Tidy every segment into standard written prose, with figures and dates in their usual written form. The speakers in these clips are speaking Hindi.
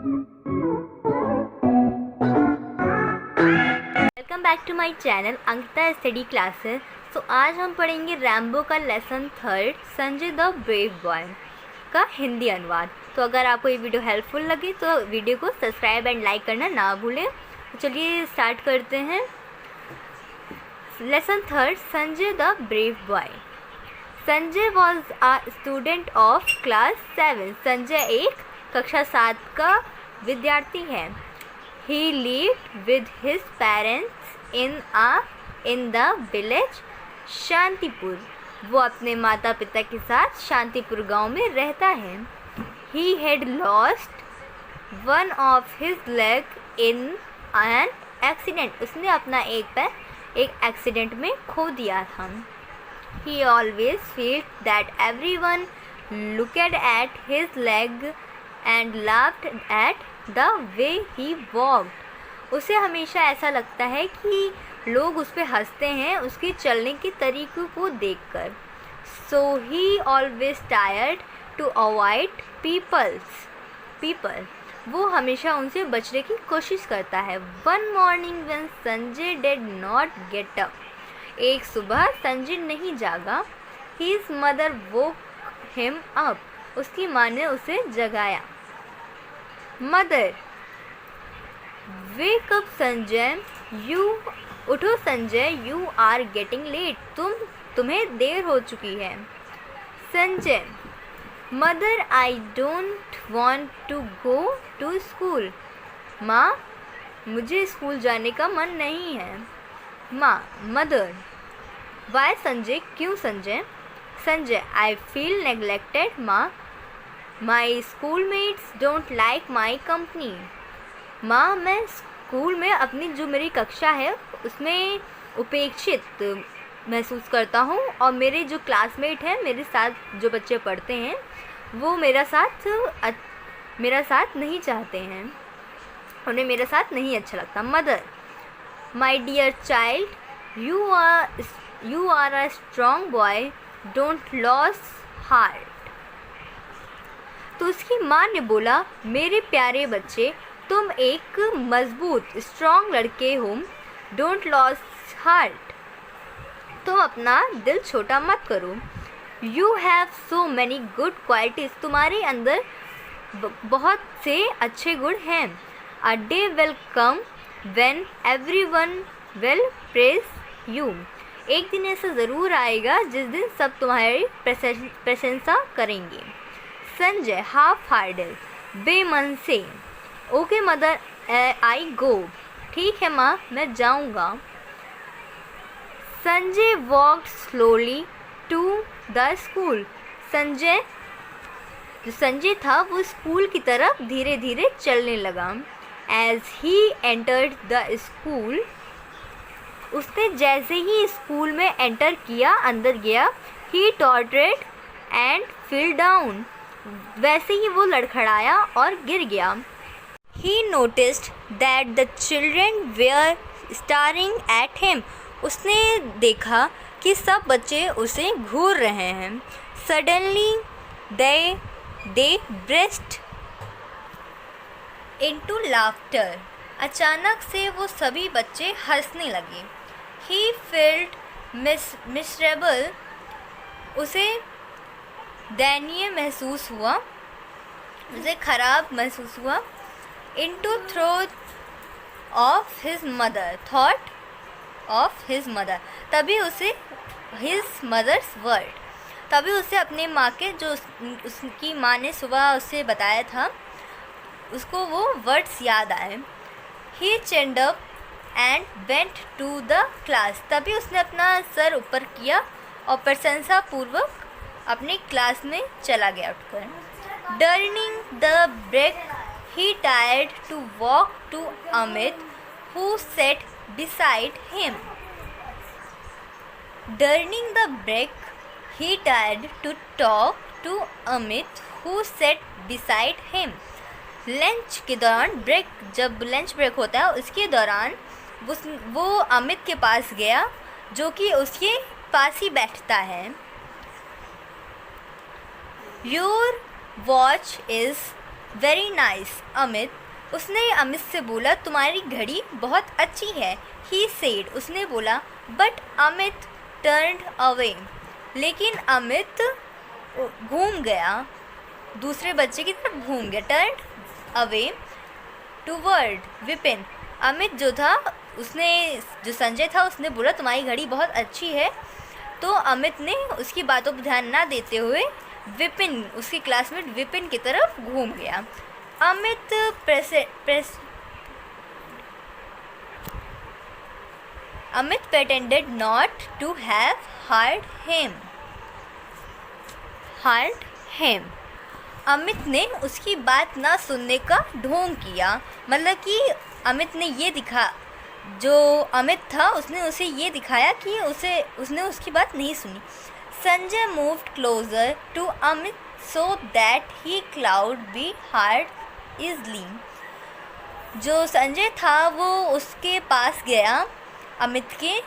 Welcome back to my channel Ankita study classes. तो आज हम पढ़ेंगे रैम्बो का lesson 3 Sanjay the brave boy का हिंदी अनुवाद। तो अगर आपको ये वीडियो हेल्पफुल लगे तो वीडियो को सब्सक्राइब एंड लाइक करना ना भूलें। तो चलिए स्टार्ट करते हैं। Lesson 3 Sanjay the brave boy. Sanjay was a student of class 7। Sanjay एक कक्षा 7 का विद्यार्थी है। He lived with his parents in the village Shantipur. वो अपने माता पिता के साथ शांतिपुर गांव में रहता है। He had lost one of his leg in an accident। उसने अपना एक पैर एक एक्सीडेंट में खो दिया था। He always felt that everyone looked at his leg and laughed at the way he walked। उसे हमेशा ऐसा लगता है कि लोग उस पर हंसते हैं उसके चलने के तरीक़ों को देखकर। So he always tried to avoid people। वो हमेशा उनसे बचने की कोशिश करता है। One morning when Sanjay did not get up। एक सुबह संजय नहीं जागा। His mother woke him up। उसकी माँ ने उसे जगाया। मदर वेक अप संजय, उठो Sanjay, you are getting late. तुम्हें देर हो चुकी है। Sanjay mother I don't want to go to school. माँ मुझे स्कूल जाने का मन नहीं है। माँ मदर वाई संजय, क्यों Sanjay. Sanjay I feel neglected. माँ my school mates don't like my company. माँ मैं स्कूल में अपनी जो मेरी कक्षा है उसमें उपेक्षित महसूस करता हूँ और मेरे जो क्लासमेट हैं, मेरे साथ जो बच्चे पढ़ते हैं, वो मेरा साथ नहीं चाहते हैं, उन्हें मेरा साथ नहीं अच्छा लगता। Mother my dear child, you are a strong boy, don't lose heart. तो उसकी माँ ने बोला, मेरे प्यारे बच्चे तुम एक मजबूत स्ट्रॉन्ग लड़के हो, डोंट लॉस हार्ट, तुम अपना दिल छोटा मत करो। You have so many good qualities, तुम्हारे अंदर बहुत से अच्छे गुण हैं। A day will come when everyone will praise you. एक दिन ऐसा ज़रूर आएगा जिस दिन सब तुम्हारी प्रशंसा करेंगे। संजय हाफ हार्टेड, बेमन से, ओके मदर आई गो। ठीक है माँ मैं जाऊँगा। Sanjay walked slowly to the school. Sanjay था वो स्कूल की तरफ धीरे धीरे चलने लगा। As he entered the school, उसने जैसे ही स्कूल में एंटर किया, अंदर गया, he tottered and fell down, वैसे ही वो लड़खड़ाया और गिर गया। He noticed that the children were staring at him। उसने देखा कि सब बच्चे उसे घूर रहे हैं। Suddenly they burst into laughter। अचानक से वो सभी बच्चे हंसने लगे। He felt miserable। उसे दयनीय महसूस हुआ, उसे खराब महसूस हुआ। into thought of his mother। तभी उसे his mother's word, तभी उसे अपने माँ के जो उसकी माँ ने सुबह उसे बताया था, उसको वो वर्ड्स याद आए। he chinned up and went to the class। तभी उसने अपना सर ऊपर किया और प्रशंसा पूर्वक अपनी क्लास में चला गया उठकर। during the break he tried to walk to Amit who sat beside him। During the break he tried to talk to Amit who sat beside him। Lunch के दौरान, जब लंच ब्रेक होता है उसके दौरान वो अमित के पास गया जो कि उसके पास ही बैठता है। Your watch is very nice Amit. उसने अमित से बोला तुम्हारी घड़ी बहुत अच्छी है। ही सेड उसने बोला। बट अमित टर्न्ड अवे लेकिन अमित घूम गया, दूसरे बच्चे की तरफ घूम गया। Turned away toward Vipin. Amit जो था उसने, जो संजय था उसने बोला तुम्हारी घड़ी बहुत अच्छी है, तो अमित ने उसकी बातों पर ध्यान ना देते हुए विपिन, उसकी क्लासमेट विपिन की तरफ घूम गया। Amit Amit pretended not to have heard him. Amit ने उसकी बात ना सुनने का ढोंग किया, मतलब कि अमित ने ये दिखा, जो अमित था उसने उसे ये दिखाया कि उसने उसकी बात नहीं सुनी। Sanjay moved closer to Amit so that he could be heard easily. जो संजय था वो उसके पास गया, अमित के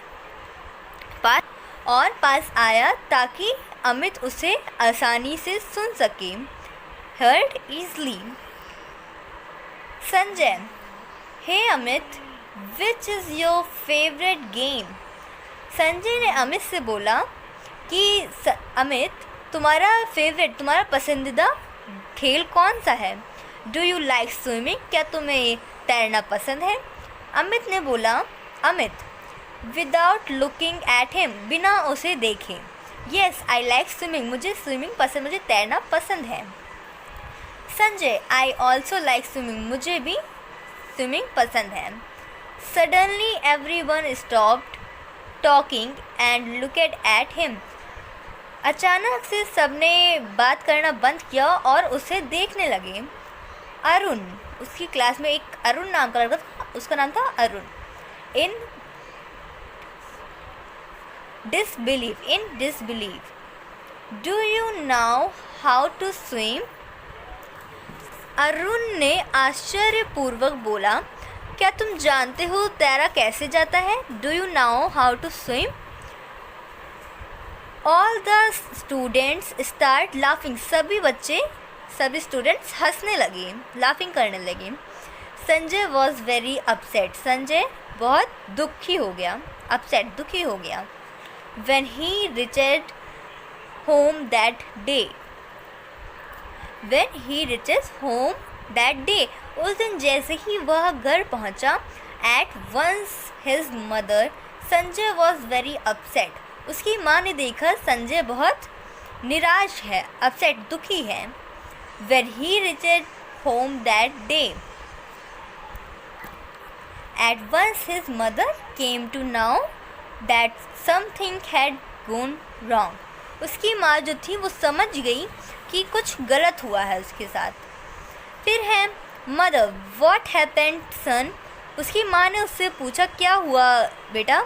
पास और पास आया ताकि अमित उसे आसानी से सुन सके। Heard easily. Sanjay, hey Amit, which is your favourite game? Sanjay ने अमित से बोला कि अमित, तुम्हारा पसंदीदा खेल कौन सा है? Do you like swimming? क्या तुम्हें तैरना पसंद है? अमित ने बोला, Amit without looking at him, बिना उसे देखे, येस आई लाइक स्विमिंग, मुझे तैरना पसंद है। Sanjay, I also like swimming, मुझे भी स्विमिंग पसंद है। Suddenly everyone stopped talking and looked at him. अचानक से सबने बात करना बंद किया और उसे देखने लगे। अरुण, उसकी क्लास में एक अरुण नाम का लड़का था, उसका नाम था अरुण। इन disbelief. Do you know how to swim? Arun ने आश्चर्यपूर्वक बोला, क्या तुम जानते हो तैरा कैसे जाता है? Do you know how to swim? All the students start laughing. सभी स्टूडेंट्स हंसने लगे, लाफिंग करने लगे। Sanjay was very upset. Sanjay बहुत दुखी हो गया, दुखी हो गया। When he reached home that day. उस दिन जैसे ही वह घर पहुंचा, at once his mother, Sanjay was very upset. उसकी माँ ने देखा संजय बहुत निराश है, upset, दुखी है। When he reached home that day. At once his mother came to know that something had gone wrong. उसकी माँ जो थी वो समझ गई कि कुछ गलत हुआ है उसके साथ। फिर है मदर, what happened son? उसकी माँ ने उससे पूछा क्या हुआ बेटा?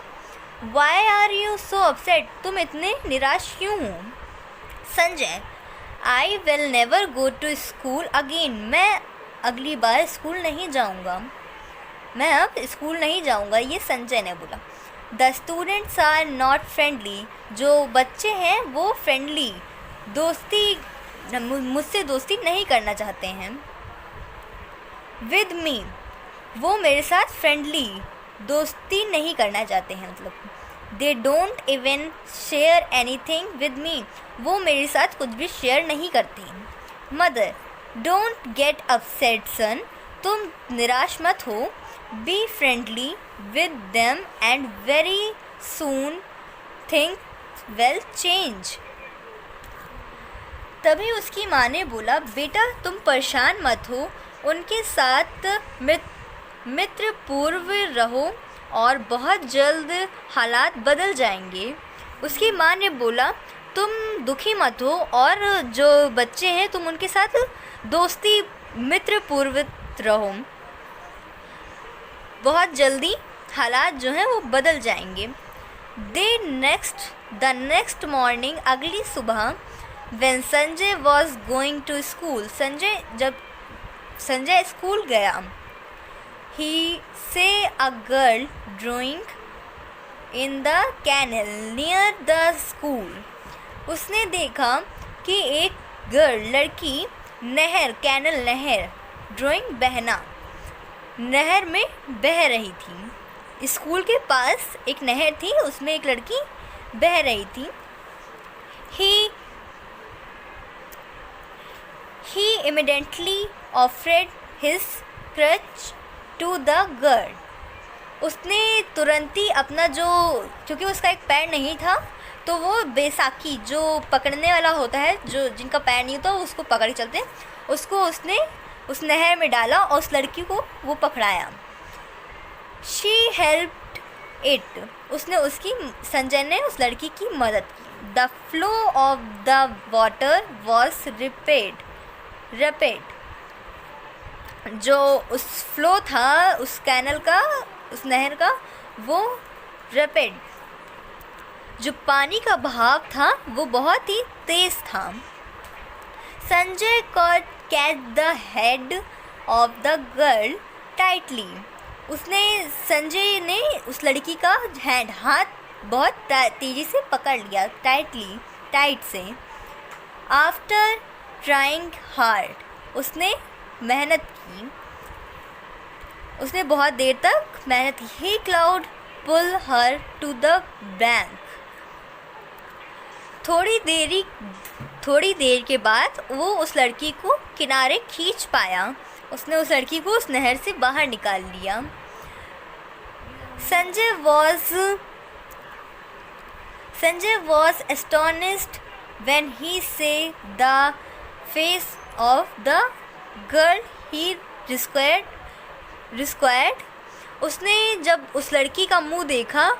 Why are you so upset? तुम इतने निराश क्यों हो? Sanjay, I will never go to school again. मैं अगली बार स्कूल नहीं जाऊँगा, मैं अब स्कूल नहीं जाऊँगा, ये संजय ने बोला। The students are not friendly. जो बच्चे हैं वो फ्रेंडली, मुझसे दोस्ती नहीं करना चाहते हैं। With me, वो मेरे साथ फ्रेंडली दोस्ती नहीं करना चाहते हैं, मतलब they don't even share anything with me. वो मेरे साथ कुछ भी शेयर नहीं करते हैं। Mother, don't get upset son. तुम निराश मत हो। Be friendly with them and very soon things will change. तभी उसकी माँ ने बोला, बेटा तुम परेशान मत हो, उनके साथ मित्र पूर्व रहो और बहुत जल्द हालात बदल जाएंगे। उसकी माँ ने बोला, तुम दुखी मत हो और जो बच्चे हैं तुम उनके साथ दोस्ती मित्र पूर्व रहो, बहुत जल्दी हालात जो हैं वो बदल जाएंगे। द नेक्स्ट मॉर्निंग, अगली सुबह, when Sanjay was going to school, जब संजय स्कूल गया, he saw a girl drawing in the canal near the school. उसने देखा कि एक लड़की नहर, कैनल नहर, ड्राइंग बहना, नहर में बह रही थी। स्कूल के पास एक नहर थी, उसमें एक लड़की बह रही थी। He immediately offered his crutch to the girl. उसने तुरंत ही अपना क्योंकि उसका एक पैर नहीं था, तो वो बैसाखी जो पकड़ने वाला होता है, जो जिनका पैर नहीं होता उसको पकड़ के चलते, उसको उसने उस नहर में डाला और उस लड़की को वो पकड़ाया। She helped it. संजय ने उस लड़की की मदद की। The flow of the water was rapid. जो उस फ्लो था उस कैनल का, उस नहर का, वो रैपिड, जो पानी का बहाव था वो बहुत ही तेज था। Sanjay caught the head of the girl tightly. Sanjay ने उस लड़की का हाथ बहुत तेजी से पकड़ लिया, टाइट से। आफ्टर ट्राइंग हार्ड, उसने मेहनत की, उसने बहुत देर तक मेहनत की। He could pull her to the bank. थोड़ी देर के बाद वो उस लड़की को किनारे खींच पाया, उसने उस लड़की को उस नहर से बाहर निकाल लिया। Sanjay was astonished when he saw the face of the girl he rescued. उसने जब उस लड़की का मुंह देखा,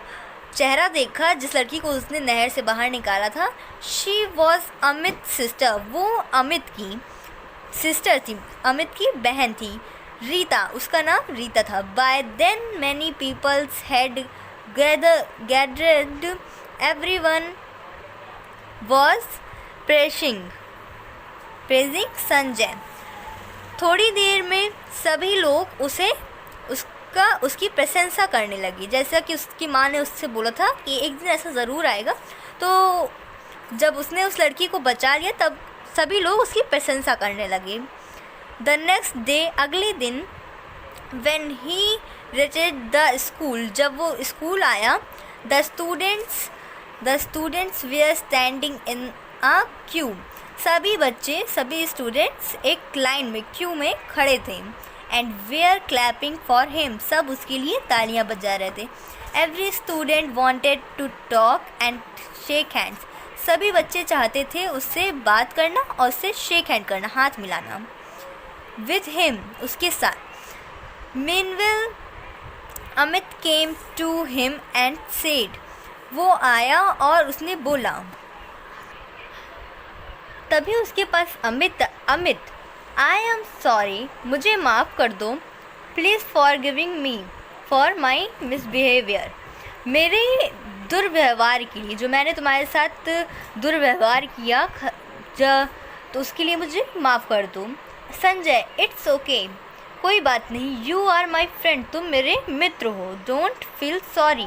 चेहरा देखा जिस लड़की को उसने नहर से बाहर निकाला था। She was Amit's sister. वो अमित की सिस्टर थी, अमित की बहन थी, रीता, उसका नाम रीता था। By then many people had gathered. Everyone was praising Sanjay. थोड़ी देर में सभी लोग उसकी प्रशंसा करने लगी, जैसा कि उसकी माँ ने उससे बोला था कि एक दिन ऐसा ज़रूर आएगा। तो जब उसने उस लड़की को बचा लिया तब सभी लोग उसकी प्रशंसा करने लगे। द नेक्स्ट डे, अगले दिन, when he reached the school, जब वो स्कूल आया, the students were standing in a queue. सभी स्टूडेंट्स एक लाइन में, क्यू में खड़े थे। and were clapping for him. सब उसके लिए तालियां बजा रहे थे. Every student wanted to talk and shake hands. सभी बच्चे चाहते थे उससे बात करना और उससे शेक हैंड करना, हाथ मिलाना. With him, उसके साथ. Meanwhile, Amit came to him and said, वो आया और उसने बोला. तभी उसके पास अमित, I am sorry, मुझे माफ़ कर दो. Please forgiving me for my misbehavior. मेरे दुर्व्यवहार के लिए, जो मैंने तुम्हारे साथ दुर्व्यवहार किया, तो उसके लिए मुझे माफ़ कर दो. संजय, इट्स ओके, कोई बात नहीं. यू आर माई फ्रेंड, तुम मेरे मित्र हो. डोंट फील सॉरी,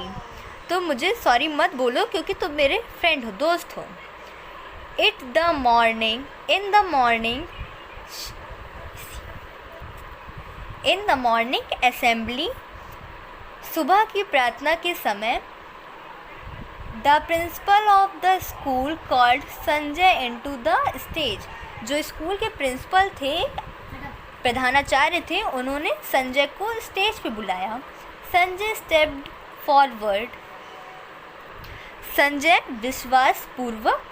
तुम मुझे सॉरी मत बोलो क्योंकि तुम मेरे फ्रेंड हो, दोस्त हो. in the morning assembly, सुबह की प्रार्थना के समय, the principal of the school called Sanjay into the stage. जो स्कूल के प्रिंसिपल थे, प्रधानाचार्य थे, उन्होंने संजय को स्टेज पे बुलाया. Sanjay stepped forward. संजय विश्वास पूर्वक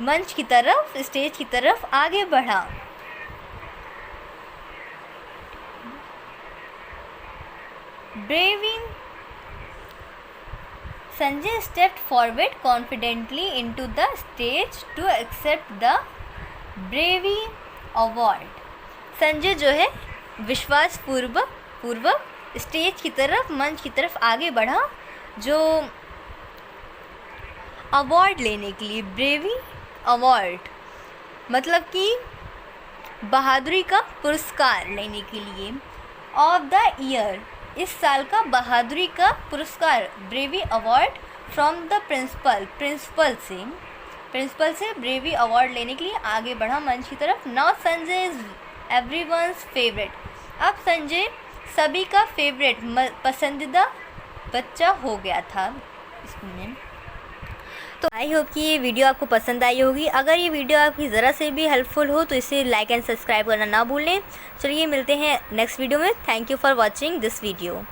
मंच की तरफ, स्टेज की तरफ आगे बढ़ा. Braving, Sanjay stepped forward confidently into the stage to accept the Bravery Award. Sanjay जो है विश्वास पूर्वक स्टेज की तरफ, मंच की तरफ आगे बढ़ा, जो अवार्ड लेने के लिए. ब्रेवी अवार्ड मतलब कि बहादुरी का पुरस्कार लेने के लिए. ऑफ द ईयर, इस साल का बहादुरी का पुरस्कार, Burevi award from the principal से. प्रिंसिपल से ब्रेवी अवार्ड लेने के लिए आगे बढ़ा मंच की तरफ। Now Sanjay is everyone's favourite. अब संजय सभी का फेवरेट पसंदीदा बच्चा हो गया था स्कूल में। तो आई होप कि ये वीडियो आपको पसंद आई होगी। अगर ये वीडियो आपकी ज़रा से भी हेल्पफुल हो तो इसे लाइक एंड सब्सक्राइब करना ना भूलें। चलिए मिलते हैं नेक्स्ट वीडियो में। Thank you for watching this video.